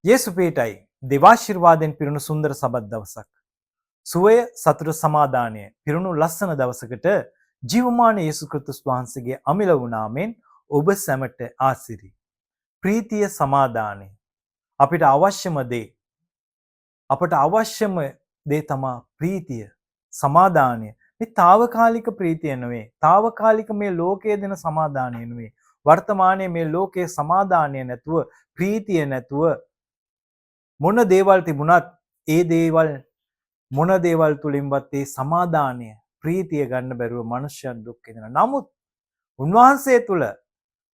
යේසු පීඨයි දේවාශිර්වාදයෙන් පිරුණු සුන්දර සබත් දවසක්. සුවය සතුට සමාදානය පිරුණු ලස්සන දවසකට ජීවමාන යේසු ක්‍රිස්තුස් වහන්සේගේ අමිල වූ නාමයෙන් ඔබ සැමට ආසිරි. ප්‍රීතිය සමාදානය අපිට අවශ්‍යම දේ. අපට අවශ්‍යම දේ තමයි ප්‍රීතිය සමාදානය. මේ తాවකාලික ප්‍රීතිය නෙවෙයි. తాවකාලික මේ ලෝකයේ දෙන සමාදානය නෙවෙයි. වර්තමානයේ මේ ලෝකයේ සමාදානය නැතුව ප්‍රීතිය නැතුව මොන දේවල් තිබුණත් ඒ දේවල් මොන දේවල් තුලින්වත් ඒ සමාදානය ප්‍රීතිය ගන්න බැරුව මනුෂ්‍යයන් දුක් විඳිනවා. නමුත් උන්වහන්සේ තුල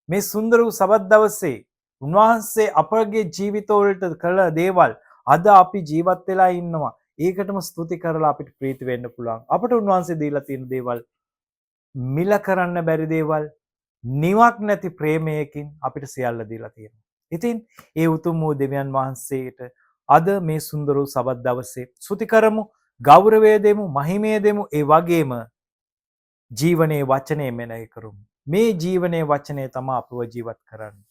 මේ සුන්දර වූ සබත් දවසේ උන්වහන්සේ අපගේ ජීවිතවලට කළ දේවල් අද අපි ජීවත් වෙලා ඉන්නවා. ඒකටම ස්තුති කරලා අපිට ප්‍රීති වෙන්න පුළුවන්. අපට උන්වහන්සේ දීලා තියෙන දේවල් මිල කරන්න බැරි දේවල් නිවක් නැති ප්‍රේමයකින් අපිට සියල්ල දීලා තියෙනවා. ඉතින් ඒ උතුම් වූ දෙවියන් වහන්සේට අද මේ සුන්දර වූ සබත් දවසේ ස්තුති කරමු, ගෞරවය දෙමු, මහිමය දෙමු. ඒ වගේම ජීවනයේ වචනේ මෙනෙහි කරමු. මේ ජීවනයේ වචනේ තමයි අපව ජීවත් කරන්නේ.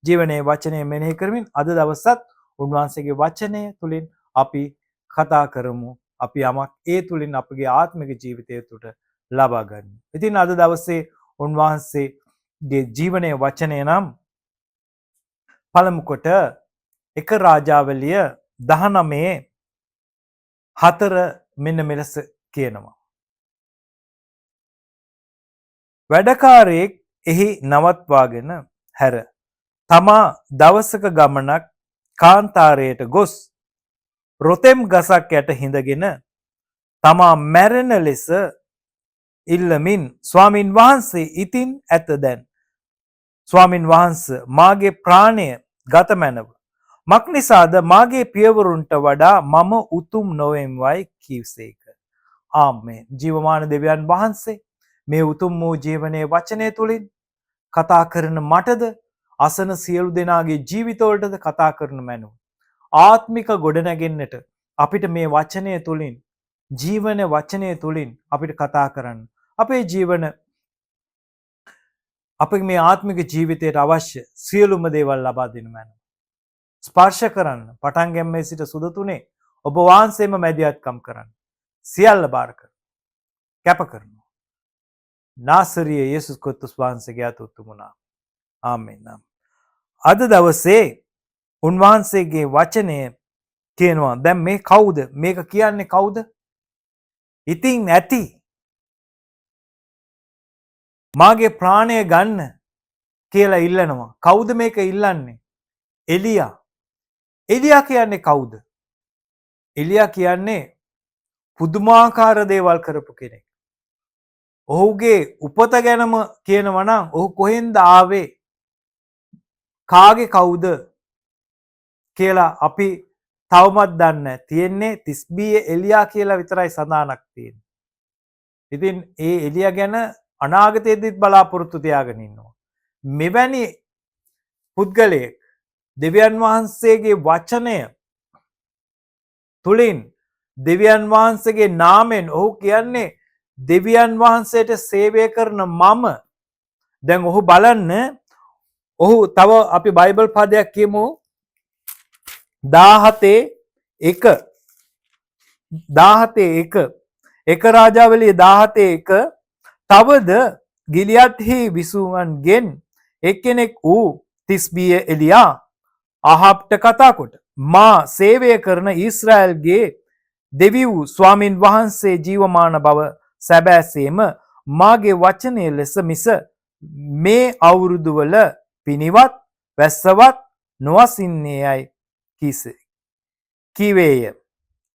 ජීවනයේ වචනේ මෙනෙහි කරමින් අද දවසත් උන්වහන්සේගේ වචනය තුලින් අපි කතා කරමු. අපි යමක් ඒ තුලින් අපගේ ආත්මික ජීවිතය තුළ ලබා ගන්න. ඉතින් අද දවසේ උන්වහන්සේගේ ජීවනයේ වචනය නම් පළමු කොට 1 රාජාවලිය 19:4 මෙන්න මෙලෙස කියනවා. වැඩකාරයෙක් එහි නවත්වාගෙන හැර තමා දවසක ගමනක් කාන්තාරයට ගොස් රොතෙම් ගසක් යට හිඳගෙන තමා මැරෙන ලෙස ඉල්ලමින් ස්වාමින් වහන්සේ ඉතින් ඇත දැන් ස්වාමින් වහන්සේ මාගේ ප්‍රාණය ගත මැනව මක්නිසාද මාගේ පියවරුන්ට වඩා මම උතුම් නොවෙම්වයි කීසේක. ආමේන්. ජීවමාන දෙවියන් වහන්සේ මේ උතුම් වූ ජීවනයේ වචනය තුලින් කතා කරන මටද අසන සියලු දෙනාගේ ජීවිතවලටද කතා කරන මැනව. ආත්මික ගොඩනැගෙන්නට අපිට මේ වචනය තුලින් ජීවන වචනය තුලින් අපිට කතා කරන්න. අපේ ජීවන අපේ මේ ආත්මික ජීවිතයට අවශ්‍ය සියලුම දේවල් ලබා දෙනු මැනව. ස්පර්ශ කරන්න පටන් ගැනීම සිට සුද තුනේ ඔබ වහන්සේම මැදිහත්කම් කරන්න. සියල්ල බාර කර කැප කරනවා. නාසරිය යේසුස් ක්‍රිස්තුස් වහන්සේගේ අතුතුම නාම. ආමේන්. අද දවසේ උන්වහන්සේගේ වචනය කියනවා දැන් මේ කවුද? මේක කියන්නේ කවුද? ඉතින් ඇති මාගේ ප්‍රාණය ගන්න කියලා ඉල්ලනවා. කවුද මේක ඉල්ලන්නේ? එලියා. එලියා කියන්නේ කවුද? එලියා කියන්නේ පුදුමාකාර දේවල් කරපු කෙනෙක්. ඔහුගේ උපත ගැනම කියනවා නම් ඔහු කොහෙන්ද ආවේ? කාගේ කවුද කියලා අපි තවමත් දන්නේ තියෙන්නේ තිස්බියේ එලියා කියලා විතරයි සඳහනක් තියෙන්නේ. ඉතින් ඒ එලියා ගැන අනාගතයේදීත් බලාපොරොත්තු තියාගෙන ඉන්නවා. මෙවැනි පුද්ගලයෙක් දෙවියන් වහන්සේගේ වචනය තුලින් දෙවියන් වහන්සේගේ නාමයෙන් ඔහු කියන්නේ දෙවියන් වහන්සේට සේවය කරන මම. දැන් ඔහු බලන්න ඔහු තව අපි බයිබල් පදයක් කියමු 17:1 1 රාජාවලිය 17:1 තවද ගිලියත්හි විසුවන්ගෙන් එක්කෙනෙක් වූ තිස්බිය එලියා අහබ්ට කතා කොට මා සේවය කරන ඊශ්‍රායල්ගේ දෙවි වූ ස්වාමින් වහන්සේ ජීවමාන බව සැබෑසේම මාගේ වචනය ලෙස මිස මේ අවුරුදු වල පිනිවත් වැස්සවත් නොවසින්නේයයි කීවේය.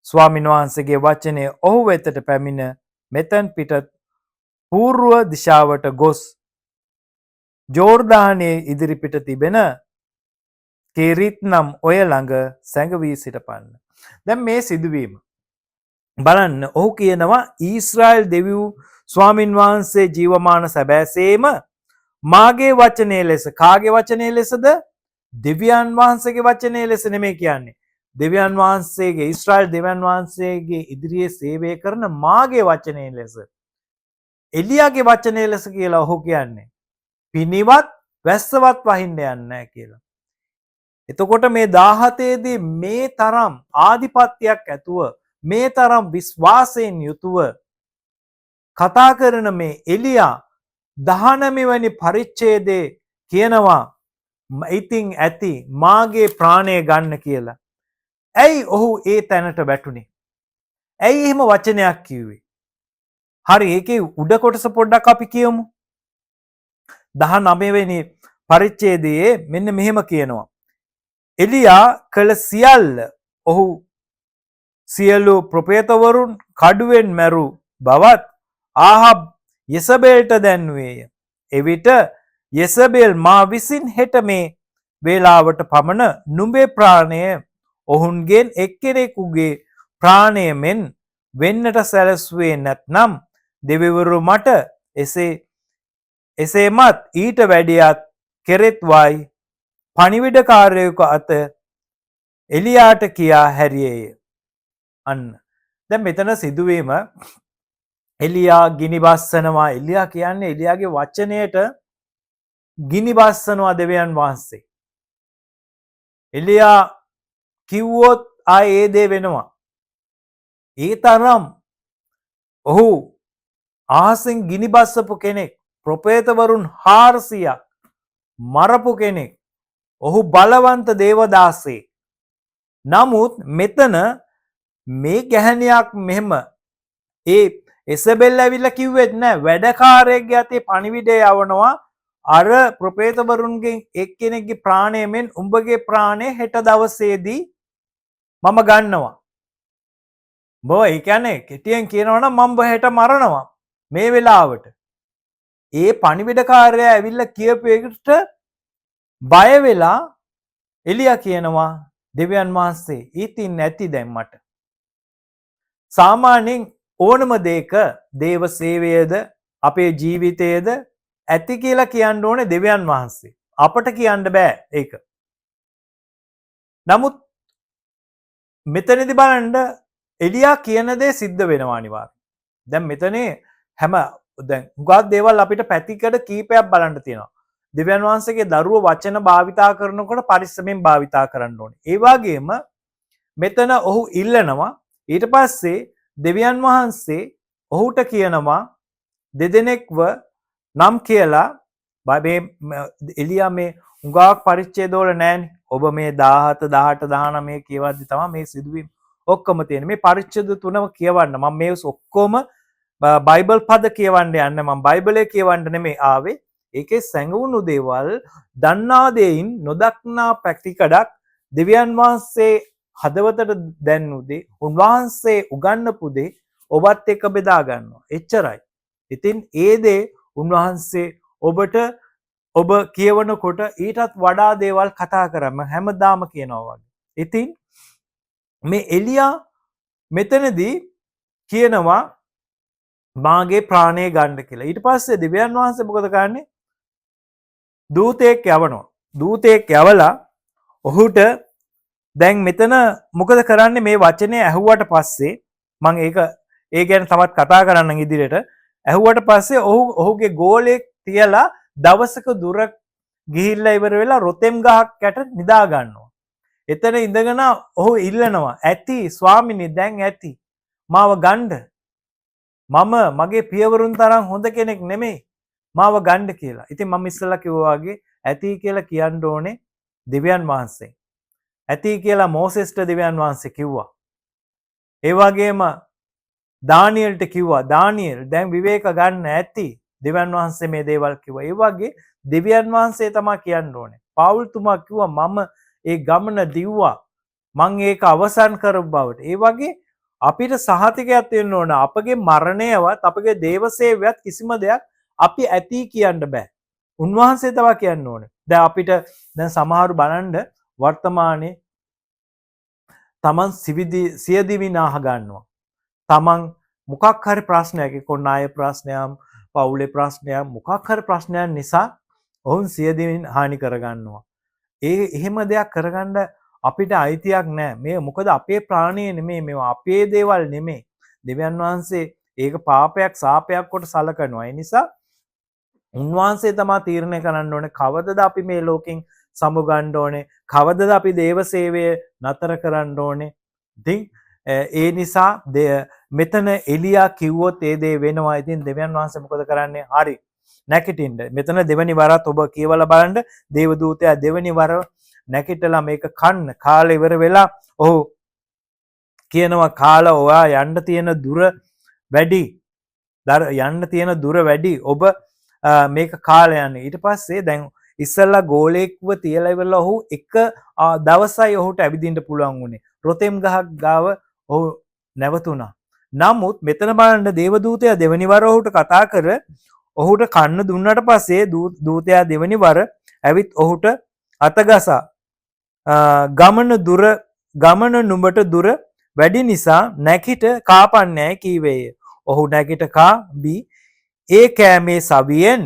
ස්වාමින් වහන්සේගේ වචනය ඔහු වෙතට පැමිණ මෙතන් පිටත් පූර්ව දිශාවට ගොස් ජෝර්දානයේ ඉදිරිපිට තිබෙන කෙරිත් නම් ඔය ළඟ සැඟවී සිටපන්න. දැන් මේ සිදුවීම බලන්න ඔහු කියනවා ඊශ්‍රායල් දෙවියෝ ස්වාමින් වහන්සේ ජීවමාන සැබෑසේම මාගේ වචනේ ලෙස. කාගේ වචනේ ලෙසද? දෙවියන් වහන්සේගේ වචනේ ලෙස නෙමෙයි කියන්නේ. දෙවියන් වහන්සේගේ ඊශ්‍රායල් දෙවියන් වහන්සේගේ ඉදිරියේ සේවය කරන මාගේ වචනේ ලෙස එලියාගේ වචනේ ලෙස කියලා ඔහු කියන්නේ. පිනිවත් වැස්සවත් වහින්න යන්නේ නැහැ කියලා. එතකොට මේ 17 දී මේ තරම් ආධිපත්‍යයක් ඇතුව මේ තරම් විශ්වාසයෙන් යුතුව කතා කරන මේ එලියා 19 වෙනි පරිච්ඡේදයේ කියනවා ඉතින් ඇති මාගේ ප්‍රාණය ගන්න කියලා. ඇයි ඔහු ඒ තැනට වැටුනේ? ඇයි එහෙම වචනයක් කිව්වේ? හරි ඒකේ උඩ කොටස පොඩ්ඩක් අපි කියමු. 19 වෙනි පරිච්ඡේදයේ මෙන්න මෙහෙම කියනවා. එලියා කළ සියල්ල ඔහු සියලු ප්‍රොපේතවරුන් කඩුවෙන් මැරු බවත් ආහබ් යෙසබෙල්ට දැන්වේය. එවිට යෙසබෙල් මා විසින් හෙට මේ වේලාවට පමණ නුඹේ ප්‍රාණය ඔවුන්ගෙන් එක්කෙනෙකුගේ ප්‍රාණය මෙන් වෙන්නට සැලසුවේ නැත්නම් දෙවිවරු මට එසේමත් ඊට වැඩියත් කෙරෙත්වයි පණිවිඩකාරයෙකු අත එලියාට කියා හැරියේය. අන්න දැන් මෙතන සිදුවීම එලියා ගිනි බස්සනවා. එලියා කියන්නේ එලියාගේ වචනයට ගිනි බස්සනවා දෙවියන් වහන්සේ. එලියා කිව්වොත් ආයේ ඒ දේ වෙනවා. ඒ තරම් ඔහු ආසෙන් ගිනි බස්සපු කෙනෙක්, ප්‍රොපේතවරුන් 400ක් මරපු කෙනෙක්. ඔහු බලවන්ත දේවදාසෙක්. නමුත් මෙතන මේ ගැහණියක් මෙහෙම ඒ එසබෙල් ඇවිල්ලා කිව්වෙත් නෑ වැඩකාරයෙක්ගේ අතේ පණිවිඩය යවනවා අර ප්‍රොපේතවරුන්ගෙන් එක්කෙනෙක්ගේ ප්‍රාණය මෙන් උඹගේ ප්‍රාණය හෙට දවසේදී මම ගන්නවා. බෝ ඒ කියන්නේ කෙටියෙන් කියනවා නම් මම හෙට මරනවා මේ වෙලාවට. ඒ පණිවිඩකාරයා ඇවිල්ලා කියපු එකට බය වෙලා එලියා කියනවා දෙවියන් වහන්සේ ඊතින් නැති දැන් මට. සාමාන්‍යයෙන් ඕනම දෙයක දේව සේවයද අපේ ජීවිතයේද ඇති කියලා කියන්න ඕනේ දෙවියන් වහන්සේ. අපට කියන්න බෑ ඒක. නමුත් මෙතනදී බලන්න එලියා කියන දේ සිද්ධ වෙනවා අනිවාර්යයෙන්. දැන් මෙතනේ හැම දැන් උගත් දේවල් අපිට පැතිකඩ කීපයක් බලන්න තියෙනවා. දෙවියන් වහන්සේගේ දරුව වචන භාවිතා කරනකොට පරිස්සමෙන් භාවිතා කරන්න ඕනේ. ඒ වගේම මෙතන ඔහු ඉල්ලනවා ඊට පස්සේ දෙවියන් වහන්සේ ඔහුට කියනවා දෙදෙනෙක්ව නම් කියලා මේ එලියා මේ උගාවක් පරිච්ඡේදවල නැහැනේ. ඔබ මේ 17 18 19 කියවද්දි තමයි මේ සිදුවීම් ඔක්කොම තියෙන්නේ. මේ පරිච්ඡේද තුනම කියවන්න මම මේ ඔක්කොම බයිබල් පද කියවන්න යන්නේ. මම බයිබලයේ කියවන්න නෙමෙයි ආවේ. ඒකේ සැඟවුණු දේවල් දන්නා දෙයින් නොදක්නා පැතිකඩක් දෙවියන් වහන්සේ හදවතට දැන්නු දේ උන්වහන්සේ උගන්වපු දේ ඔබත් එක්ක බෙදා ගන්නවා. එච්චරයි. ඉතින් ඒ දේ උන්වහන්සේ ඔබට ඔබ කියවනකොට ඊටත් වඩා දේවල් කතා කරම හැමදාම කියනවා වගේ. ඉතින් මේ එලියා මෙතනදී කියනවා මාගේ ප්‍රාණය ගන්න කියලා. ඊට පස්සේ දෙවියන් වහන්සේ මොකද කරන්නේ? දූතයෙක් යවනවා. දූතයෙක් යවලා ඔහුට දැන් මෙතන මොකද කරන්නේ මේ වචනේ ඇහුවට පස්සේ මම ඒ ගැන තවත් කතා කරන්නම් ඉදිරියට. ඇහුවට පස්සේ ඔහුගේ ගෝලයක් තියලා දවසක දුර ගිහිල්ලා ඉවර වෙලා රොතෙම් ගහක් යට නිදා ගන්නවා. එතන ඉඳගෙන ඔහු ඉල්ලනවා ඇති ස්වාමිනේ දැන් ඇති මාව ගන්න. මම මගේ පියවරුන් තරම් හොඳ කෙනෙක් නෙමෙයි මාව ගන්න කියලා. ඉතින් මම ඉස්සෙල්ලා කිව්වා වගේ ඇති කියලා කියන්න ඕනේ දෙවියන් වහන්සේ. ඇති කියලා මෝසෙස්ට දෙවියන් වහන්සේ කිව්වා. ඒ වගේම දානියෙල්ට කිව්වා දානියෙල් දැන් විවේක ගන්න ඇති දෙවියන් වහන්සේ මේ දේවල් කිව්වා. ඒ වගේ දෙවියන් වහන්සේ තමයි කියන්න ඕනේ. පාවුල්තුමා කිව්වා මම ඒ ගමන දිව්වා. මං ඒක අවසන් කරපු බවට. ඒ වගේ අපිට සහතිකයක් තියෙන්න ඕන. අපගේ මරණයවත් අපගේ දේව සේවයත් කිසිම දෙයක් අපි ඇති කියන්න බෑ. උන්වහන්සේ තමයි කියන්න ඕනේ. දැන් අපිට දැන් සමහරු බලන්න වර්තමානයේ තමන් සියදිවි නාහ ගන්නවා. තමන් මොකක් හරි ප්‍රශ්නයක් එක්ක ණය ප්‍රශ්නයක්, පවුලේ ප්‍රශ්නයක්, මොකක් හරි ප්‍රශ්නයක් නිසා ඔවුන් සියදිවි හානි කරගන්නවා. එහෙම දෙයක් කරගන්න අපිට අයිතියක් නැහැ. මේ මොකද අපේ ප්‍රාණය නෙමෙයි, මේවා අපේ දේවල් නෙමෙයි. දෙවියන් වහන්සේ ඒක පාපයක් සාපයක් කොට සලකනවා. ඒ නිසා උන්වහන්සේ තමයි තීරණය කරන්න ඕනේ කවදද අපි මේ ලෝකෙන් සමුගන්න ඕනේ, කවදද අපි දේව සේවය නතර කරන්න ඕනේ. ඉතින් ඒ නිසා මෙතන එලියා කිව්වොත් ඒ දේ වෙනවා. ඉතින් දෙවියන් වහන්සේ මොකද කරන්නේ? හරි නැගිටින්න. මෙතන දෙවනි වරත් ඔබ කියවලා බලන්න. දේවදූතයා දෙවනි වර නැගිටලා මේක කන්න කාලේ ඉවර වෙලා ඔහු කියනවා කාලා ඔයා යන්න තියෙන දුර වැඩි. යන්න තියෙන දුර වැඩි. ඔබ මේක කාලා යන්නේ. ඊට පස්සේ දැන් ඉස්සල්ලා ගෝලෙක්ව තියලා ඉවරලා ඔහු එක දවසයි ඔහුට ඇවිදින්න පුළුවන් වුණේ. රොතෙම් ගහක් ගාව ඔහු නැවතුණා. නමුත් මෙතන බලන්න දේවදූතයා දෙවනි වර ඔහුට කතා කර ඔහුට කන්න දුන්නට පස්සේ දූතයා දෙවනි වර ඇවිත් ඔහුට අතගසා ගමන නුඹට දුර වැඩි නිසා නැගිට කාපන්නෑ කීවේය. ඔහු නැගිට කා බී ඒ කෑමේ සවියෙන්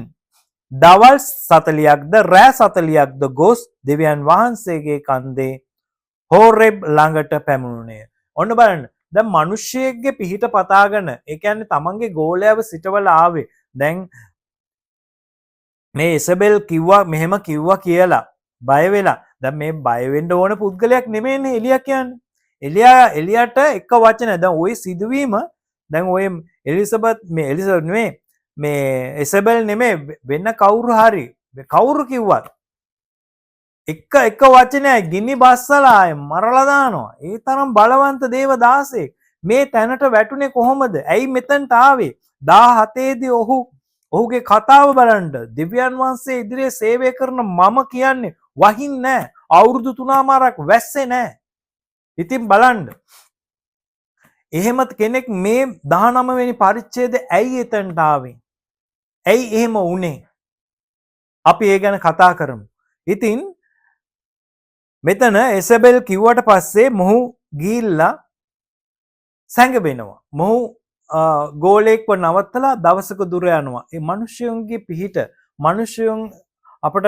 දවල් 40ක්ද රෑ 40ක්ද ගොස් දෙවියන් වහන්සේගේ කන්දේ හෝරෙබ් ළඟට පැමුණුණේ. ඔන්න බලන්න. දැන් මිනිස්සෙක්ගේ පිහිට පතාගෙන ඒ කියන්නේ තමන්ගේ ගෝලයාව සිටවලා ආවේ. දැන් මේ ඉසබෙල් කිව්වා මෙහෙම කිව්වා කියලා බය වෙලා. දැන් මේ බය වෙන්න ඕන පුද්ගලයක් නෙමෙයිනේ එලියා කියන්නේ. එලියාට එක වචන. දැන් ওই සිදුවීම දැන් ඔය එලිසබෙත් නෙමෙයි මේ ඉසබෙල් නෙමෙයි වෙන කවුරු හරි කවුරු කිව්වත් එක වචනයක් ගිනි බස්සලා මරලා දානවා. ඒ තරම් බලවන්ත දේවදාසෙක්. මේ තැනට වැටුනේ කොහොමද? ඇයි මෙතනට ආවේ? 17 දී ඔහුගේ කතාව බලන්න. දිව්‍යන් වහන්සේ ඉදිරියේ සේවය කරන මම කියන්නේ වහින්නේ නැහැ. අවුරුදු 3මාරක් වැස්සේ නැහැ. ඉතින් බලන්න. එහෙමත් කෙනෙක් මේ 19 වෙනි පරිච්ඡේදයේ ඇයි එතනට ආවේ? ඇයි එහෙම වුනේ? අපි ඒ ගැන කතා කරමු. ඉතින් මෙතන එසබෙල් කිව්වට පස්සේ මොහු ගිහිල්ලා සැඟවෙනවා. මොහු ගෝලෙක්ව නවත්තලා දවසක දුර යනවා. ඒ මිනිස්සුන්ගේ පිහිට මිනිස්සුන් අපට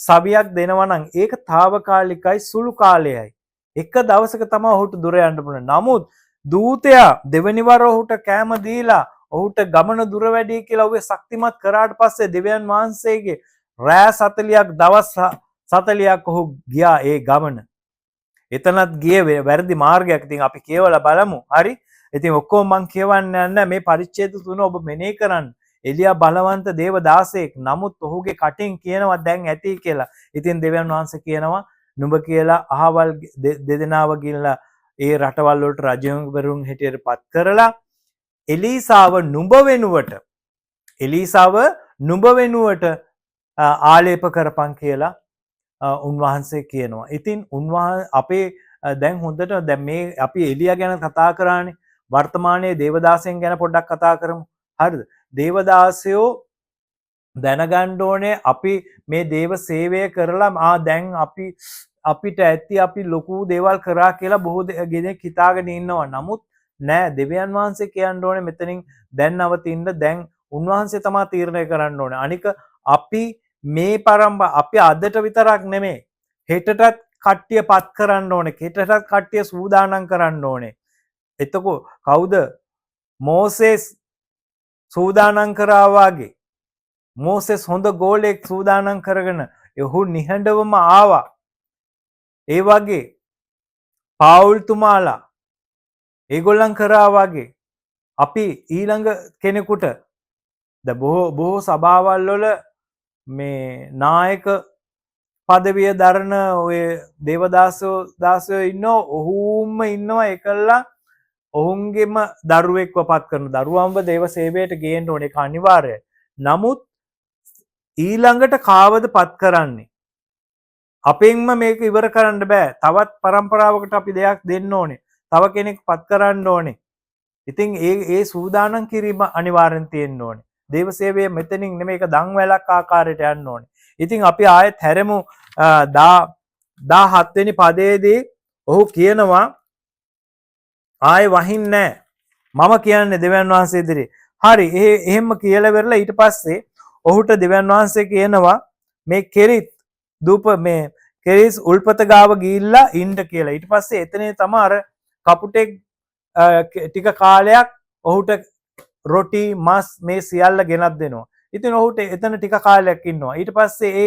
සවියක් දෙනවා නම් ඒක తాවකාලිකයි සුළු කාලයයි. එක දවසක තමයි ඔහුට දුර යන්න පුළුවන්. නමුත් දූතයා දෙවෙනි වර ඔහුට කෑම දීලා ඔහුට ගමන දුර වැඩි කියලා ඔහු ශක්තිමත් කරාට පස්සේ දෙවියන් වහන්සේගේ රෑ 40ක් දවස් 40ක් ඔහු ගියා ඒ ගමන. එතනත් ගියේ වැරදි මාර්ගයක්. ඉතින් අපි කියවලා බලමු. හරි. ඉතින් ඔක්කොම මං කියවන්නේ නැහැ. මේ පරිච්ඡේද තුන ඔබ මෙනෙහි කරන්න. එලියා බලවන්ත දේවදාසයෙක්. නමුත් ඔහුගේ කටින් කියනවා දැන් ඇති කියලා. ඉතින් දෙවියන් වහන්සේ කියනවා නුඹ කියලා අහවල් දෙදෙනාව ගිහිල්ලා ඒ රටවල් වලට රජවරුන් හැටියට පත් කරලා එලීසාව නුඹ වෙනුවට ආලේප කරපන් කියලා උන්වහන්සේ කියනවා. ඉතින් උන්වහන්සේ අපේ දැන් හොඳට දැන් මේ අපි එලියා ගැන කතා කරානේ. වර්තමානයේ දේවදාසයන් ගැන පොඩ්ඩක් කතා කරමු. හරිද? දේවදාසයෝ දැනගන්න ඕනේ අපි මේ දේව සේවය කරලා දැන් අපිට ඇති අපි ලොකු දේවල් කරා කියලා බොහෝ දෙනෙක් හිතාගෙන ඉන්නවා. නමුත් නෑ, දෙවියන් වහන්සේ කියන්න ඕනේ මෙතනින් දැන් නවතින්න. දැන් උන්වහන්සේ තමයි තීරණය කරන්න ඕනේ. අනික අපි මේ අපි අදට විතරක් නෙමෙයි හෙටටත් කට්ටිය පත් කරන්න ඕනේ. හෙටටත් කට්ටිය සූදානම් කරන්න ඕනේ. එතකොට කවුද? මෝසෙස් සූදානම් කරා වගේ. මෝසෙස් හොඳ ගෝලෙක් සූදානම් කරගෙන ඔහු නිහඬවම ආවා. ඒ වගේ පාවුල්තුමාලා ඒගොල්ලන් කරා වගේ අපි ඊළඟ කෙනෙකුට බොහෝ සභාවල් වල මේ නායක පදවිය දරන ඔය දේවදාසයෝ ඉන්නෝ. ඔහුම ඉන්නවා එකල්ලා ඔවුන්ගේම දරුවෙක්ව පත් කරන දරුවන්ව දේව සේවයට ගේන්න ඕනේ. ඒක අනිවාර්යයි. නමුත් ඊළඟට කාවද පත් කරන්නේ? අපෙන්ම මේක ඉවර කරන්න බෑ. තවත් પરම්පරාවකට අපි දෙයක් දෙන්න ඕනේ. තව කෙනෙක් පත් කරන්න ඕනේ. ඉතින් ඒ සූදානම් කිරීම අනිවාර්යෙන් තියෙන්න ඕනේ. දේව සේවය මෙතනින් නෙමෙයි, ඒක දන් වැලක් ආකාරයට යන්න ඕනේ. ඉතින් අපි ආයෙත් හැරෙමු 17 වෙනි පදයේදී ඔහු කියනවා ආයෙ වහින්නේ නැහැ. මම කියන්නේ දෙවියන් වහන්සේ ඉදිරියේ. හරි. එහෙම කියලා වෙරලා ඊට පස්සේ ඔහුට දෙවියන් වහන්සේ කියනවා මේ කෙරිත් කෙරිස් උල්පත ගාව ගිහිල්ලා ඉන්න කියලා. ඊට පස්සේ එතනේ තමයි අර කපුටෙක් ටික කාලයක් ඔහුට රොටි මස් මේ සියල්ල ගෙනත් දෙනවා. ඉතින් ඔහුට එතන ටික කාලයක් ඉන්නවා. ඊට පස්සේ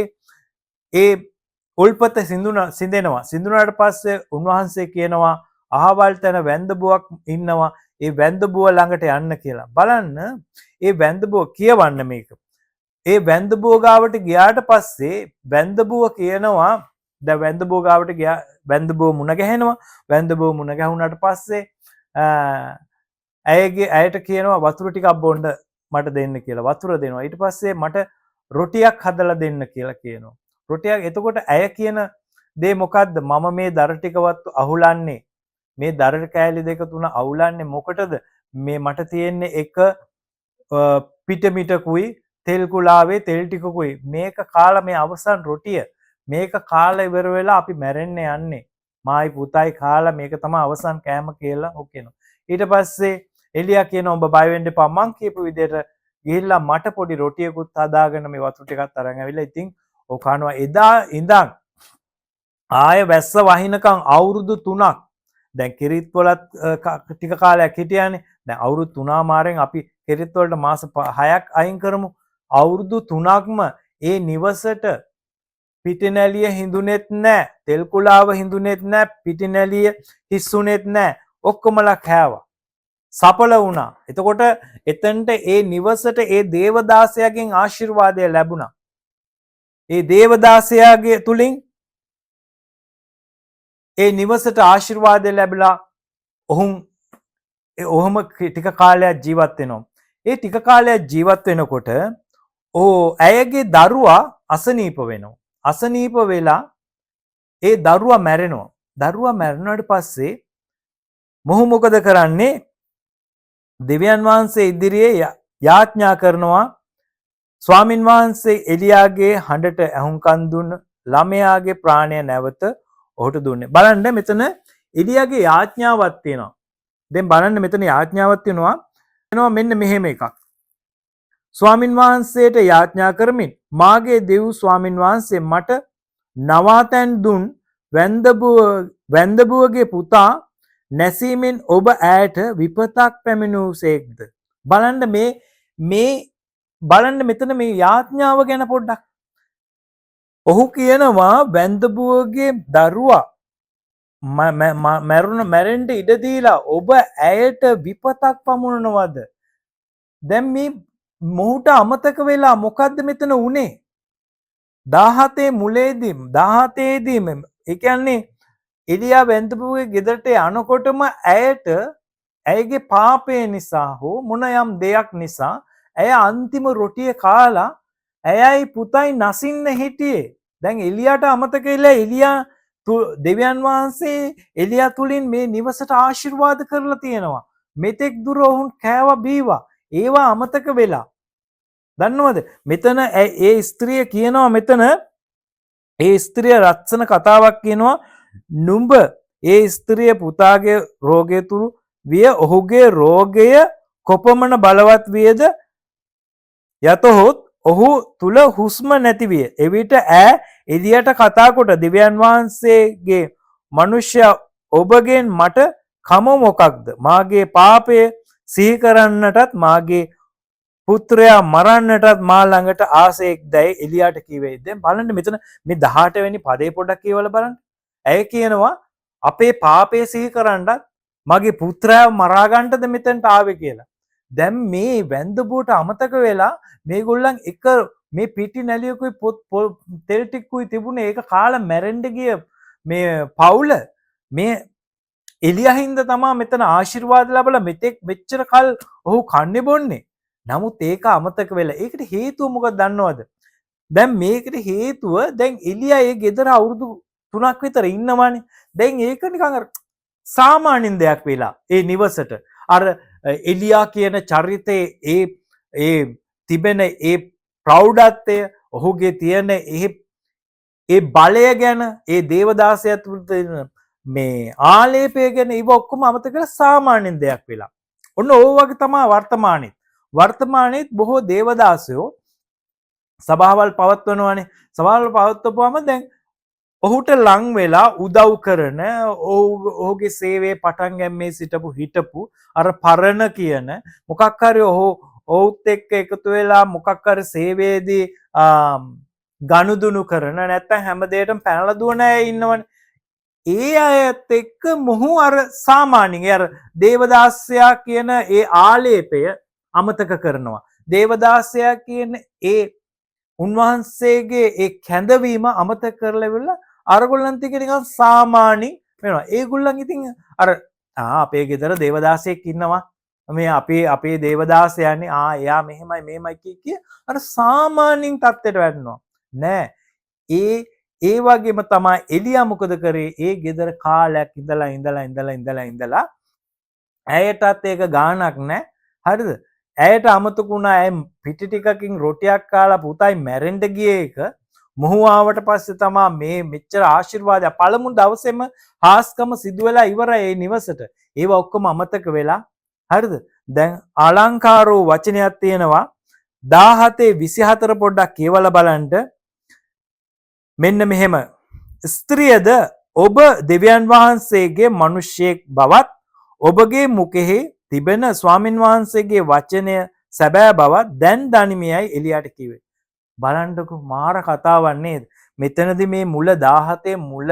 ඒ උල්පත සිඳෙනවා. සිඳුනාට පස්සේ උන්වහන්සේ කියනවා අහවල් තැන වැන්දබුවක් ඉන්නවා. ඒ වැන්දබුව ළඟට යන්න කියලා. බලන්න ඒ වැන්දබුව කියවන්න මේක. ඒ වැන්දබුව ගාවට ගියාට පස්සේ වැන්දබුව කියනවා දැන් වැන්දබුව ගාවට ගියා වැන්දබුව මුණ ගැහෙනවා. වැන්දබුව මුණ ගැහුණාට පස්සේ ඇයට කියනවා වතුර ටිකක් බොන්න මට දෙන්න කියලා. වතුර දෙනවා. ඊට පස්සේ මට රොටියක් හදලා දෙන්න කියලා කියනවා. රොටියක් එතකොට ඇය කියන දේ මොකද්ද? මම මේ දර ටිකවත් අහුලන්නේ මේ දර කෑලි දෙක තුන අවුලන්නේ මොකටද? මේ මට තියෙන්නේ එක පිටමිටකුයි තෙල් කුලාවේ තෙල් ටිකකුයි. මේක කාලා මේ අවසන් රොටිය මේක කාලා ඉවර වෙලා අපි මැරෙන්න යන්නේ. මායි පුතයි කාලා මේක තමයි අවසන් කෑම කියලා ඔක්කේනවා. ඊට පස්සේ එලියා කියනවා ඔබ බය වෙන්න එපා මං කියපු විදිහට ගිහිල්ලා මට පොඩි රොටියකුත් හදාගෙන මේ වතුර ටිකක් අරන් ඇවිල්ලා ඉතින් ඔය කනවා. එදා ඉඳන් ආය වැස්ස වහිනකම් අවුරුදු 3ක් දැන් කිරිත් වලත් ටික කාලයක් හිටියානේ. දැන් අවුරුදු 3 මාරෙන් අපි කිරිත් වලට මාස 6ක් අයින් කරමු. අවුරුදු 3ක්ම ඒ නිවසට පිටිනැලිය හිඳුනෙත් නැහැ. තෙල් කුලාව හිඳුනෙත් නැහැ. පිටිනැලිය හිස්සුනෙත් නැහැ. ඔක්කොමලා කෑවා. සඵල වුණා. එතකොට එතනට ඒ නිවසට ඒ දේවදාසයාගෙන් ආශිර්වාදය ලැබුණා. ඒ දේවදාසයාගේ තුලින් ඒ නිවසට ආශිර්වාදය ලැබිලා ඔහොම ටික කාලයක් ජීවත් වෙනවා. ඒ ටික කාලයක් ජීවත් වෙනකොට ඇයගේ දරුවා අසනීප වෙනවා. අසනීප වෙලා ඒ දරුවා මැරෙනවා. දරුවා මැරුණාට පස්සේ මොහු මොකද කරන්නේ? දෙවියන් වහන්සේ ඉදිරියේ යාඥා කරනවා. ස්වාමින් වහන්සේ එලියාගේ හඬට ඇහුම්කන් දුන්න ළමයාගේ ප්‍රාණය නැවත ඔහුට දුන්නේ. බලන්න මෙතන එලියාගේ යාඥාවක් තියෙනවා. දැන් බලන්න මෙතන යාඥාවක් තියෙනවා මෙන්න මෙහෙම එකක්. ස්වාමින් වහන්සේට යාඥා කරමින් මාගේ දෙව් ස්වාමින් වහන්සේ මට නවාතැන් දුන් වැන්දබුවගේ පුතා නැසීමෙන් ඔබ ඈට විපතක් පැමිණුසේක්ද? බලන්න බලන්න මෙතන මේ යාඥාව ගැන පොඩ්ඩක්. ඔහු කියනවා වැන්දබුවගේ දරුවා මැරෙන්න ඉඩ දීලා ඔබ ඇයට විපතක් පමුණනවද? දැන් මේ මොහුට අමතක වෙලා මොකද්ද මෙතන උනේ? 17 මුලේදී 17 දී ඒ කියන්නේ එලියා වැන්දබුවගේ ගෙදරට යනකොටම ඇයගේ පාපය නිසා හෝ මොන යම් දෙයක් නිසා ඇය අන්තිම රොටිය කාලා ඇයයි පුතයි නසින්න හිටියේ. දැන් එලියාට අමතක වෙලා එලියා දෙවියන් වහන්සේ එලියා තුලින් මේ නිවසට ආශිර්වාද කරලා තියෙනවා. මෙතෙක් දුර ඔවුන් කෑවා බීවා. ඒවා අමතක වෙලා. දන්නවද? මෙතන ඒ ස්ත්‍රිය කියනවා මෙතන ඒ ස්ත්‍රිය රත්සන කතාවක් කියනවා. නුඹ ඒ ස්ත්‍රිය පුතාගේ රෝගය තුරු විය ඔහුගේ රෝගය කොපමණ බලවත් වියද යතහොත් ඔහු තුල හුස්ම නැති විය. එවිට එලියට කතා කොට දෙවියන් වහන්සේගේ මනුෂ්‍ය ඔබගෙන් මට කම මොකක්ද? මාගේ පාපය සිහි කරන්නටත් මාගේ පුත්‍රයා මරන්නටත් මා ළඟට ආසෙක් දැයි එලියාට කිව්වේ. දැන් බලන්න මෙතන මේ 18 වෙනි පදේ පොඩ්ඩක් කියවලා බලන්න. ඇය කියනවා අපේ පාපය සිහි කරන්නත් මගේ පුත්‍රයාව මරා ගන්නටද මෙතනට ආවේ කියලා. දැන් මේ වැන්දබුවට අමතක වෙලා මේගොල්ලන් එක මේ පිටි නැලියකුයි තෙල් ටිකකුයි තිබුණේ ඒක කාලා මැරෙන්න ගිය මේ පවුල මේ එලියා හින්දා තමයි මෙතන ආශිර්වාද ලැබලා මෙච්චර කල් ඔහු කන්නේ බොන්නේ. නමුත් ඒක අමතක වෙලා. ඒකට හේතුව මොකක්ද දන්නවද? දැන් මේකට හේතුව දැන් එලියා ඒ ගෙදර අවුරුදු 3ක් විතර ඉන්නවානේ. දැන් ඒක නිකන් අර සාමාන්‍යයෙන් දෙයක් වෙලා ඒ නිවසට. අර එලියා කියන චරිතයේ ඒ තිබෙන ඒ ප්‍රෞಢත්වය ඔහුගේ තියෙන ඒ බලය ගැන ඒ දේවදාසයත් මේ ආලේපය ගැන ඉව ඔක්කොම අමතක කරලා සාමාන්‍යයෙන් දෙයක් වෙලා. ඔන්න ඕ වගේ තමයි වර්තමානයේත් බොහෝ දේවදාසයෝ සභාවල් පවත්වනවානේ. සභාවල් පවත්වපුවාම දැන් ඔහුට ලං වෙලා උදව් කරන ඔහුගේ සේවයේ පටන් ගැම්මේ සිටපු හිටපු අර පරණ කියන මොකක් හරි ඔහුත් එක්ක එකතු වෙලා මොකක් හරි සේවයේදී ගනුදුනු කරන නැත්නම් හැම දෙයකටම පැනලා දුවන අය ඉන්නවනේ. ඒ අයත් එක්ක මොහු අර සාමාන්‍යයෙන් අර දේවදාසයා කියන ඒ ආලේපය අමතක කරනවා. දේවදාසයා කියන ඒ උන්වහන්සේගේ ඒ කැඳවීම අමතක කරලා ඉවරලා අරගොල්ලන් ටික නිකන් සාමාන්‍යයෙන් වෙනවා. ඒගොල්ලන් ඉතින් අර අපේ ගෙදර දේවදාසයෙක් ඉන්නවා. මේ අපේ දේවදාසයන්නේ එයා මෙහෙමයි මෙහෙමයි කිය අර සාමාන්‍යයෙන් තත්ත්වයට වැටෙනවා. නෑ. ඒ වගේම තමයි එලියා මොකද කරේ? ඒ ගෙදර කාලයක් ඉඳලා ඇයටත් ඒක ගාණක් නෑ. හරිද? ඇයට අමතක වුණා ඇය පිටි ටිකකින් රොටියක් කාලා පුතයි මැරෙන්න ගියේ එක. මොහු ආවට පස්සේ තමයි මේ මෙච්චර ආශිර්වාදය පළමු දවසේම හාස්කම සිදු වෙලා ඉවරයි ඒ නිවසට. ඒව ඔක්කොම අමතක වෙලා හරිද? දැන් අලංකාරෝ වචනයක් තියෙනවා 17:24 පොඩ්ඩක් කියවලා බලන්න. මෙන්න මෙහෙම. ස්ත්‍රියද ඔබ දෙවියන් වහන්සේගේ මිනිසෙක් බවත් ඔබගේ මුඛෙහි තිබෙන ස්වාමින් වහන්සේගේ වචනය සැබෑ බවත් දැන් දනිමියයි එලියාට කිව්වේ. බලන්නකෝ මාර කතාවක් නේද? මෙතනදී මේ මුල 17 මුල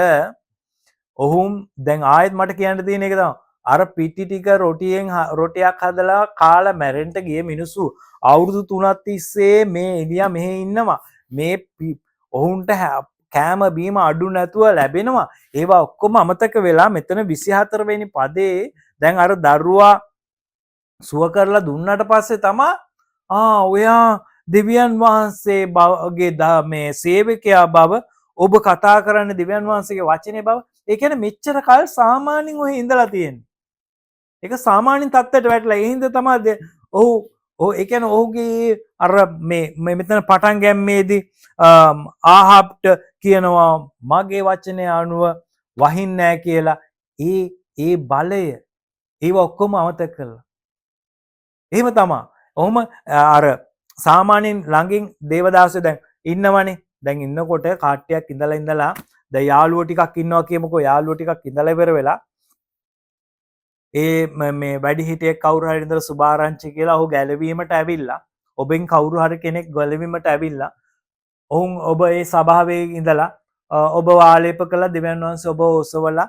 ඔහුම් දැන් ආයෙත් මට කියන්න තියෙන එක තමයි. අර පිටි ටික රොටියක් හදලා කාලා මැරෙන්න ගිය මිනිස්සු අවුරුදු 3ක් තිස්සේ මේ එලියා මෙහෙ ඉන්නවා. මේ ඔහුන්ට කෑම බීම අඩු නැතුව ලැබෙනවා. ඒවා ඔක්කොම අමතක වෙලා මෙතන 24 වෙනි පදේ දැන් අර දරුවා සුව කරලා දුන්නට පස්සේ තමයි ඔයා දෙවියන් වහන්සේගේ මේ සේවකයා බව ඔබ කතා කරන්න දෙවියන් වහන්සේගේ වචනේ බව. ඒ කියන්නේ මෙච්චර කල් සාමාන්‍යයෙන් ඔහි ඉඳලා තියෙන්නේ. ඒක සාමාන්‍ය තත්ත්වයට වැටලා ඒ හින්දා තමයි ඔහු ඒ කියන්නේ ඔහුගේ අර මේ මෙතන පටන් ගැම්මේදී ආහාබ්ට කියනවා මගේ වචනය අනුව වහින්නේ නැහැ කියලා. ඒ බලය ඒව ඔක්කොම අමතක කළා. එහෙම තමයි. ඔහොම අර සාමාන්‍යයෙන් ළඟින් දේවදාසයෝ දැන් ඉන්නවනේ. දැන් ඉන්නකොට කාට්ටියක් ඉඳලා දැන් යාළුවෝ ටිකක් ඉන්නවා කියමුකෝ. යාළුවෝ ටිකක් ඉඳලා ඉවර වෙලා මේ වැඩිහිටියෙක් කවුරු හරි ඉඳලා සුභාරංචි කියලා ඔහු ගැලවීමට ඇවිල්ලා ඔබෙන් කවුරු හරි කෙනෙක් ගැලවීමට ඇවිල්ලා ඔබ ඒ සභාවේ ඉඳලා ඔබ ආලේප කළා දෙවියන් වහන්සේ ඔබ ඔසවලා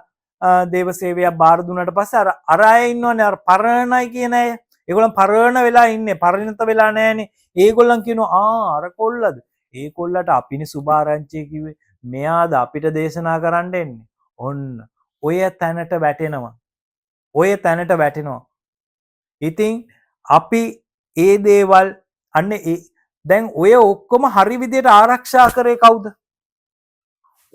දේව සේවයක් බාර දුන්නාට පස්සේ අර අය ඉන්නවනේ අර පරණයි කියන අය. ඒගොල්ලන් පරණ වෙලා ඉන්නේ. පරිණත වෙලා නැහනේ. ඒගොල්ලන් කියනවා අර කොල්ලද? ඒ කොල්ලට අපිනේ සුභාරංචි කිව්වේ. මෙයාද අපිට දේශනා කරන්න එන්නේ. ඔන්න ඔය තැනට වැටෙනවා. ඉතින් අපි ඒ දේවල් දැන් ඔය ඔක්කොම හරි විදියට ආරක්ෂා කරේ කවුද?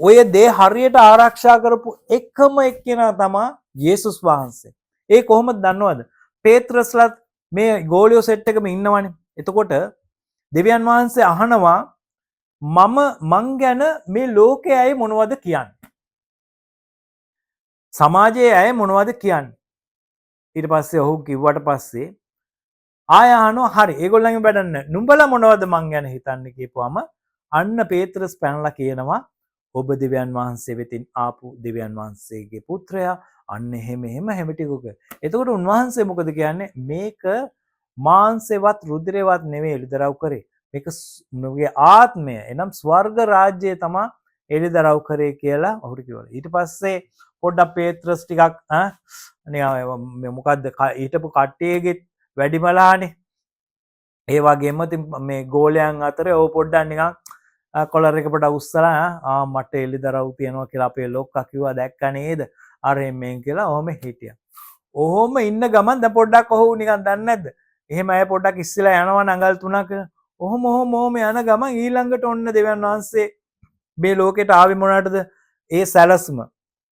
ඔය දේ හරියට ආරක්ෂා කරපු එකම එක්කෙනා තමයි යේසුස් වහන්සේ. ඒ කොහොමද දන්නවද? පේත්‍රස්ලත් මේ ගෝලියෝ සෙට් එකම ඉන්නවනේ. එතකොට දෙවියන් වහන්සේ අහනවා මං ගැන මේ ලෝකයේ අය මොනවද කියන්නේ? සමාජයේ අය මොනවද කියන්නේ? ඊට පස්සේ ඔහු කිව්වට පස්සේ ආය අහනවා හරි ඒගොල්ලන්ගේ වැඩන්න නුඹලා මොනවද මං ගැන හිතන්නේ කියපුවම අන්න පේත්‍රස් පැනලා කියනවා ඔබ දෙවියන් වහන්සේ වෙතින් ආපු දෙවියන් වහන්සේගේ පුත්‍රයා අන්න එහෙම ටිකක. එතකොට උන්වහන්සේ මොකද කියන්නේ? මේක මාංශේවත් රුධිරේවත් නෙවෙයි එළිදරව් කරේ. මේක නුගේ ආත්මය එනම් ස්වර්ග රාජ්‍යය තමයි එළිදරව් කරේ කියලා ඔහුට කිව්වා. ඊට පස්සේ පොඩ්ඩක් පේත්‍රස් ටිකක් මොකද්ද ඊටපු කට්ටියගේ වැඩිමලානේ. ඒ වගේම මේ ගෝලයන් අතරේ ඕ පොඩ්ඩක් නිකන් කොලර් එක පොඩ්ඩක් උස්සලා මට එළිදරව් තියනවා කියලා අපේ ලොක්කා කිව්වා දැක්ක නේද? අර එම්මෙන් කියලා ඔහොම හිටියා. ඔහොම ඉන්න ගමන් දැන් පොඩ්ඩක් ඔහු නිකන් දන්නේ නැද්ද? එහෙම අය පොඩ්ඩක් ඉස්සෙලා යනවා නඟල් 3ක්. ඔහොම යන ගමන් ඊළඟට ඔන්න දෙවියන් වහන්සේ මේ ලෝකෙට ආවේ මොනකටද? ඒ සැලසුම.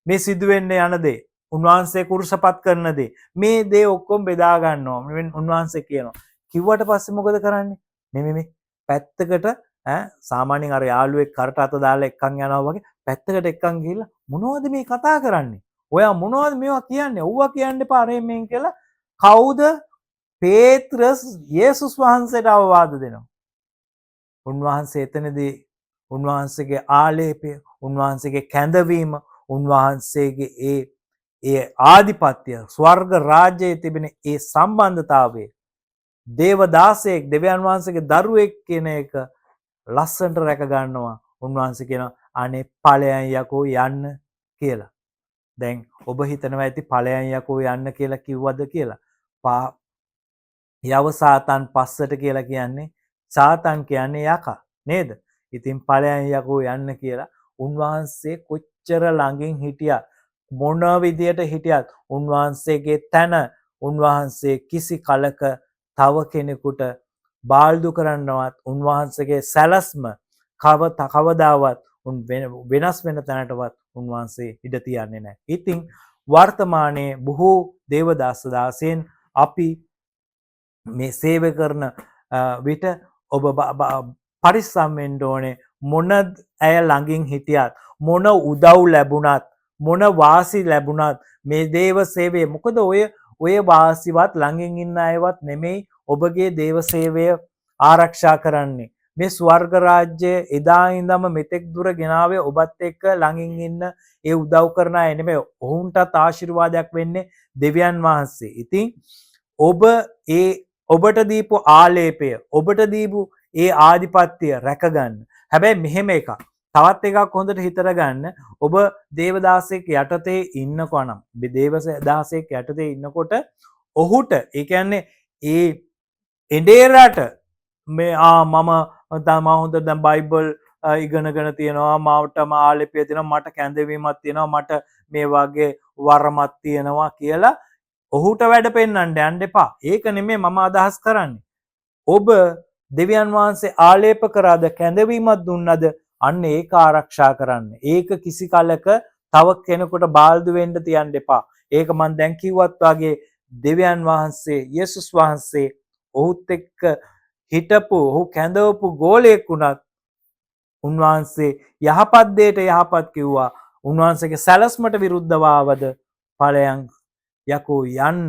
මේ සිදුවෙන්න යන දේ. උන්වහන්සේ කුරුසපත් කරන දේ. මේ දේ ඔක්කොම බෙදා ගන්නවා. උන්වහන්සේ කියනවා. කිව්වට පස්සේ මොකද කරන්නේ? මේ පැත්තකට සාමාන්‍යයෙන් අර යාළුවෙක් කරට අත දාලා එක්කන් යනවා වගේ පැත්තකට එක්කන් ගිහිල්ලා මොනවද මේ කතා කරන්නේ? ඔයා මොනවද මේවා කියන්නේ? ඔව්වා කියන්න එපා අරෙන් කියලා කවුද? පේත්‍රස් යේසුස් වහන්සේට අවවාද දෙනවා. උන්වහන්සේ එතනදී උන්වහන්සේගේ ආලේපය, උන්වහන්සේගේ කැඳවීම, උන්වහන්සේගේ ඒ ආධිපත්‍ය, ස්වර්ග රාජ්‍යයේ තිබෙන ඒ සම්බන්ධතාවය, දේවදාසයෙක්, දෙවියන් වහන්සේගේ දරුවෙක් කියන එක ලස්සනට රැක ගන්නවා. උන්වහන්සේ කියනවා අනේ ඵලයන් යකෝ යන්න කියලා. දැන් ඔබ හිතනවා ඇති ඵලයන් යකෝ යන්න කියලා කිව්වද කියලා. යව සාතන් පස්සට කියලා කියන්නේ සාතන් කියන්නේ යකා නේද? ඉතින් ඵලයන් යකෝ යන්න කියලා උන්වහන්සේ කොච්චර ළඟින් හිටියත් මොන විදියට හිටියත් උන්වහන්සේගේ තන උන්වහන්සේ කිසි කලක තව කෙනෙකුට බාල්දු කරන්නවත් උන්වහන්සේගේ සැලැස්ම කවදාවත් වෙනස් වෙන තැනටවත් උන්වහන්සේ ඉඩ තියන්නේ නැහැ. ඉතින් වර්තමානයේ බොහෝ දේවදාස දාසයන් අපි මේ සේවය කරන විට ඔබ පරිස්සම් වෙන්න ඕනේ. මොන අය ළඟින් හිටියත්, මොන උදව් ලැබුණත්, මොන වාසි ලැබුණත් මේ දේව සේවය, මොකද ඔය වාසිවත් ළඟින් ඉන්න අයවත් නෙමෙයි ඔබගේ දේව සේවය ආරක්ෂා කරන්නේ. මේ ස්වර්ග රාජ්‍ය එදා ඉඳන්ම මෙතෙක් දුර ගෙනාවේ ඔබත් එක්ක ළඟින් ඉන්න ඒ උදව් කරන අය නෙමෙයි. ඔවුන්ටත් ආශිර්වාදයක් වෙන්නේ දෙවියන් වහන්සේ. ඉතින් ඔබ ඔබට දීපු ආලේපය, ඔබට දීපු ඒ ආධිපත්‍ය රැකගන්න. හැබැයි මෙහෙම එකක්. තවත් එකක් හොඳට හිතලා ගන්න. ඔබ දේවදාසෙක් යටතේ ඉන්නකොනම්, දේවදාසෙක් යටතේ ඉන්නකොට ඔහුට ඒ කියන්නේ ඒ එඩේරට මේ මම හොඳ දැන් බයිබල් ඉගෙනගෙන තියෙනවා, මාවටම ආලේපය තියෙනවා, මට කැඳවීමක් තියෙනවා, මට මේ වගේ වරමක් තියෙනවා කියලා ඔහුට වැඩ පෙන්වන්න යන්න එපා. ඒක නෙමෙයි මම අදහස් කරන්නේ. ඔබ දෙවියන් වහන්සේ ආලේප කරාද, කැඳවීමක් දුන්නද, අන්න ඒක ආරක්ෂා කරන්න. ඒක කිසි කලක තව කෙනෙකුට බාල්දු වෙන්න තියන්න එපා. ඒක මම දැන් කිව්වත් වගේ දෙවියන් වහන්සේ, යේසුස් වහන්සේ ඔහුත් එක්ක හිටපු, ඔහු කැඳවපු ගෝලයෙක් වුණත් උන්වහන්සේ යහපත් දෙයට යහපත් කිව්වා. උන්වහන්සේගේ සැලැස්මට විරුද්ධව ආවද ඵලයන් යකෝ යන්න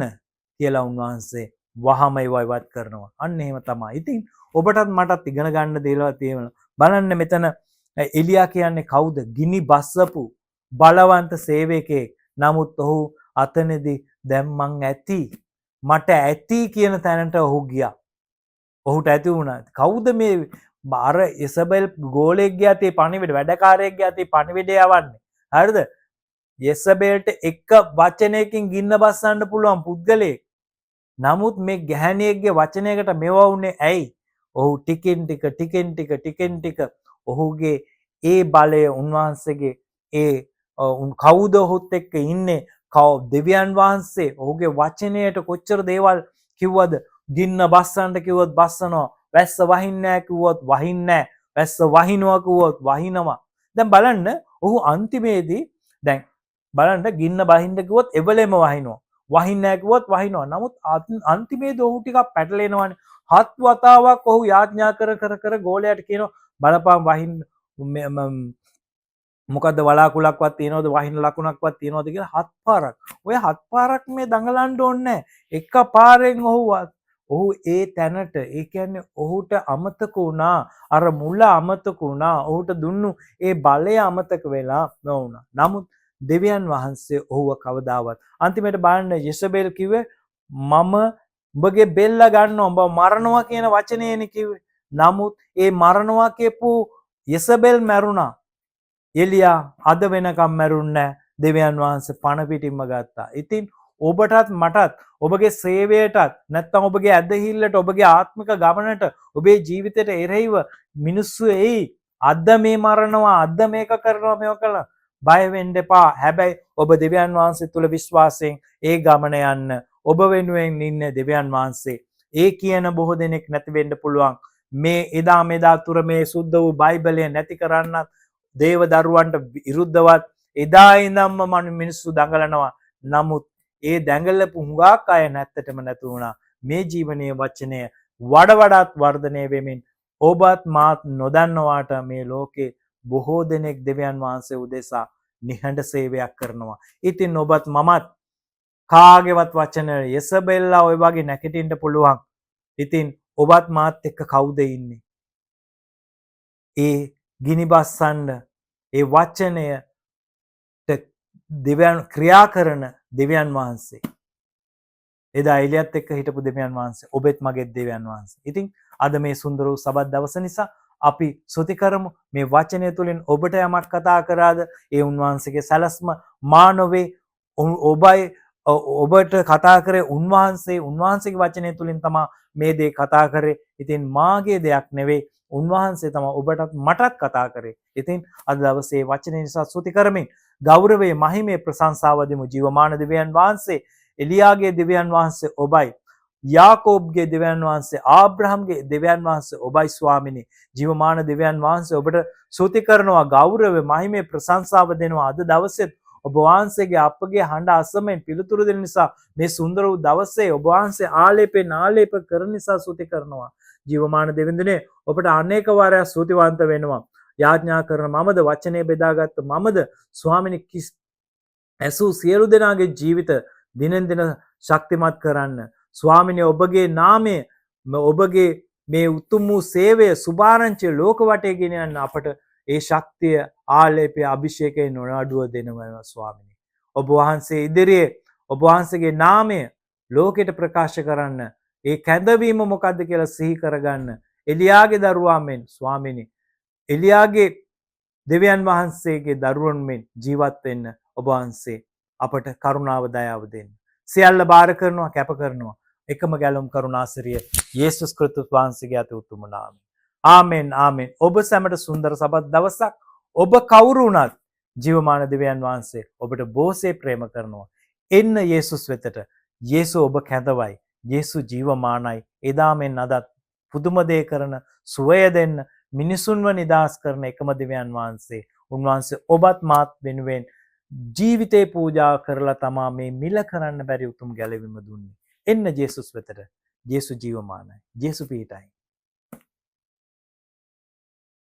කියලා උන්වහන්සේ වහම ඉවත් කරනවා. අන්න එහෙම තමයි. ඉතින් ඔබටත් මටත් ඉගෙන ගන්න දේවල් තියෙනවා. බලන්න මෙතන එලියා කියන්නේ කවුද? ගිනි බස්සපු බලවන්ත සේවකයෙක්. නමුත් ඔහු අතනදී දැන් මං ඇති, මට ඇති කියන තැනට ඔහු ගියා. ඔහුට ඇති වුණා. කවුද මේ අර ඉසබෙල් ගෝලෙක් ගියාතේ පණිවිඩ, වැඩකාරයෙක් ගියාතේ පණිවිඩය යවන්නේ. හරිද? යෙසබෙල්ට එක වචනයකින් ගින්න බස්සන්න පුළුවන් පුද්ගලයෙක්. නමුත් මේ ගැහණියෙක්ගේ වචනයකට මෙවුවා වුණේ ඇයි? ඔහු ටිකෙන් ටික ඔහුගේ ඒ බලය, උන්වහන්සේගේ ඒ කවුද ඔහුත් එක්ක ඉන්නේ, දෙවියන් වහන්සේ ඔහුගේ වචනයට කොච්චර දේවල් කිව්වද? ගින්න බස්සන්න කිව්වොත් බස්සනවා, වැස්ස වහින්නේ නැහැ කිව්වොත් වහින්නේ නැහැ, වැස්ස වහිනවා කිව්වොත් වහිනවා. දැන් බලන්න ඔහු අන්තිමේදී දැන් බලන්න ගින්න බහින්න කිව්වොත් එවලෙම වහිනවා, වහින්නේ නැහැ කිව්වොත් වහිනවා. නමුත් අන්තිමේදී ඔහු ටිකක් පැටලෙනවානේ. 7 වතාවක් ඔහු යාඥා කර ගෝලයාට කියනවා බලපන් වහින්න, මොකද්ද වලාකුලක්වත් තියනවද, වහින ලකුණක්වත් තියනවද කියලා 7 පාරක්. ඔය 7 පාරක් මේ දඟලන්න ඕනේ නැහැ. එක පාරෙන් ඔහු ඒ තැනට, ඒ කියන්නේ ඔහුට අමතක වුණා, අර මුල අමතක වුණා, ඔහුට දුන්නු ඒ බලය අමතක වෙලා නොවුණා. නමුත් දෙවියන් වහන්සේ ඔහුව කවදාවත් අන්තිමට බලන්න යෙසබෙල් කිව්වේ මම උඹගේ බෙල්ල ගන්නවා, උඹ මරනවා කියන වචනේනේ කිව්වේ. නමුත් ඒ මරනවා කියපු යෙසබෙල් මැරුණා. එලියා අද වෙනකම් මැරුන්නේ නැහැ. දෙවියන් වහන්සේ පණ පිටින්ම ගත්තා. ඉතින් ඔබටත් මටත් ඔබගේ සේවයටත් නැත්නම් ඔබගේ ඇදහිල්ලට, ඔබගේ ආත්මික ගමනට, ඔබේ ජීවිතයට එරෙහිව මිනිස්සු එයි. අද මේ මරනවා, අද මේක කරනවා, මේක කළා. බය වෙන්න එපා. හැබැයි ඔබ දෙවියන් වහන්සේ තුල විශ්වාසයෙන් ඒ ගමන යන්න. ඔබ වෙනුවෙන් ඉන්නේ දෙවියන් වහන්සේ. ඒ කියන බොහෝ දෙනෙක් නැති වෙන්න පුළුවන්. මේ එදා මෙදා තුර මේ සුද්ධ වූ බයිබලය නැති කරන්නත්, දේව දරුවන්ට විරුද්ධවත් එදා ඉඳන්ම මිනිස්සු දඟලනවා. නමුත් ඒ දැඟලපු හුඟක් අය නැත්තටම නැතු වුණා. මේ ජීවනයේ වචනය වඩාත් වර්ධනය වෙමින් ඔබත් මාත් නොදන්නවාට මේ ලෝකේ බොහෝ දෙනෙක් දෙවියන් වහන්සේ උදෙසා නිහඬ සේවයක් කරනවා. ඉතින් ඔබත් මමත් කාගේවත් වචන යෙසබෙල්ලා ඔය වගේ නැගිටින්න පුළුවන්. ඉතින් ඔබත් මාත් එක්ක කවුද ඉන්නේ? ඒ ගිනි බස්සන්න ඒ වචනයට දෙවියන් ක්‍රියා කරන දෙවියන් වහන්සේ. එදා එලියත් එක්ක හිටපු දෙවියන් වහන්සේ ඔබෙත් මගෙත් දෙවියන් වහන්සේ. ඉතින් අද මේ සුන්දර වූ සබත් දවස නිසා අපි ස්තුති කරමු. මේ වචනය තුලින් ඔබට යමක් කතා කරාද ඒ උන්වහන්සේගේ සැලැස්ම මානවේ ඔබයි ඔබට කතා කරේ උන්වහන්සේගේ වචනය තුලින් තමයි මේ දේ කතා කරේ. ඉතින් මාගේ දෙයක් නෙවෙයි උන්වහන්සේ තමයි ඔබටත් මටත් කතා කරේ. ඉතින් අද දවසේ වචනය නිසා ස්තුති කරමින් ගෞරවයේ මහිමේ ප්‍රශංසාව දෙමු ජීවමාන දෙවියන් වහන්සේ. එලියාගේ දෙවියන් වහන්සේ ඔබයි. යාකෝබ්ගේ දෙවියන් වහන්සේ ආබ්‍රහම්ගේ දෙවියන් වහන්සේ ඔබයි ස්වාමිනේ. ජීවමාන දෙවියන් වහන්සේ ඔබට ස්තුති කරනවා ගෞරවයේ මහිමේ ප්‍රශංසාව දෙනවා. අද දවසෙත් ඔබ වහන්සේගේ අපගේ හඬ අසමෙන් පිළිතුරු දෙන නිසා මේ සුන්දර වූ දවසේ ඔබ වහන්සේ ආලේප කරන නිසා ස්තුති කරනවා. ජීවමාන දෙවිඳුනේ ඔබට අනේක වාරයක් ස්තුතිවන්ත වෙනවා. යාඥා කරන මමද වචනේ බෙදාගත්ත මමද ස්වාමිනේ ඇසූ සියලු දෙනාගේ ජීවිත දිනෙන් දින ශක්තිමත් කරන්න. ස්වාමිනේ ඔබගේ නාමය ඔබගේ මේ උතුම් වූ සේවය සුභාරංචිය ලෝක වටේ ගෙන යන්න අපට ඒ ශක්තිය ආලේපය අභිෂේකය නොඅඩුව දෙනවා ස්වාමිනේ. ඔබ වහන්සේ ඉදිරියේ ඔබ වහන්සේගේ නාමය ලෝකෙට ප්‍රකාශ කරන්න ඒ කැඳවීම මොකද්ද කියලා සිහි කරගන්න එලියාගේ දරුවා මෙන් ස්වාමිනේ එලියාගේ දෙවියන් වහන්සේගේ දරුවන් මෙන් ජීවත් වෙන්න ඔබ වහන්සේ අපට කරුණාව දයාව දෙන්න. සියල්ල බාර කරනවා කැප කරනවා. එකම ගැලුම් කරුණාසිරිය යේසුස් ක්‍රිස්තුස් වහන්සේගේ අති උතුම් නාමයෙන්. ආමෙන් ආමෙන්. ඔබ සැමට සුන්දර සබත් දවසක්. ඔබ කවුරු වුණත් ජීවමාන දෙවියන් වහන්සේ ඔබට බොහෝසේ ප්‍රේම කරනවා. එන්න යේසුස් වෙතට. යේසු ඔබ කැඳවයි. යේසු ජීවමානයි. එදා මෙන් අදත් පුදුම දේ කරන සුවය දෙන්න මිනිසුන්ව නිදහස් කරන එකම දෙවියන් වහන්සේ. උන්වහන්සේ ඔබත් මාත් වෙනුවෙන් ජීවිතේ පූජා කරලා තමා මේ මිල කරන්න බැරි උතුම් ගැලවීම දුන්නේ. එන්න ජේසුස් වෙතට. ජේසු ජීවමානයි. ජේසු පීඨයි.